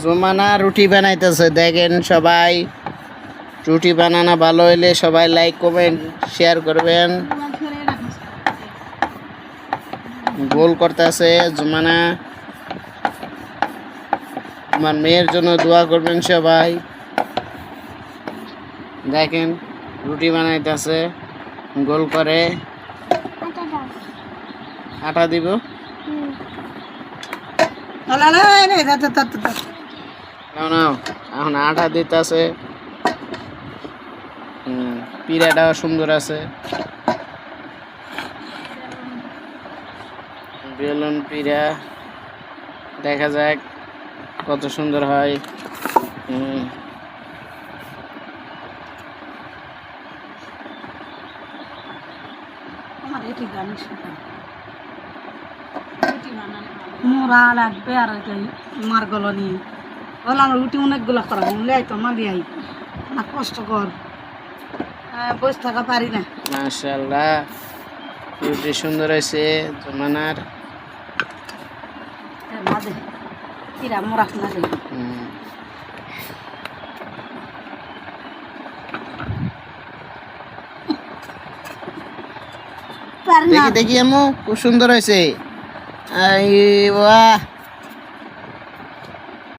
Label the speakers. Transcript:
Speaker 1: Jumana রুটি বানাইতেছে দেখেন সবাই। রুটি বানানো ভালো হইলে সবাই লাইক কমেন্ট শেয়ার করবেন। গোল করতেছে জুমানা। আমার মেয়ের জন্য দোয়া করবেন সবাই। দেখেন রুটি বানাইতেছে গোল করে। আটা দিব নাও এখন আটা দিতেছে। পিড়াটাও সুন্দর আছে, বেলুন পিড়া। দেখা যাক কত সুন্দর হয়।
Speaker 2: মোরা লাগবে আর মার গলো নিয়ে বললাম রুটি অনেকগুলো করা বললে তো মালি আই না কষ্টকর বসে থাকা পারি না।
Speaker 1: মাশাআল্লাহ রুটি সুন্দর হয়েছে জমানার।
Speaker 2: মাঝে কিরা মোরা না দেয়
Speaker 1: দেখি দেখি আম্মু খুব সুন্দর হয়েছে। আই বাহ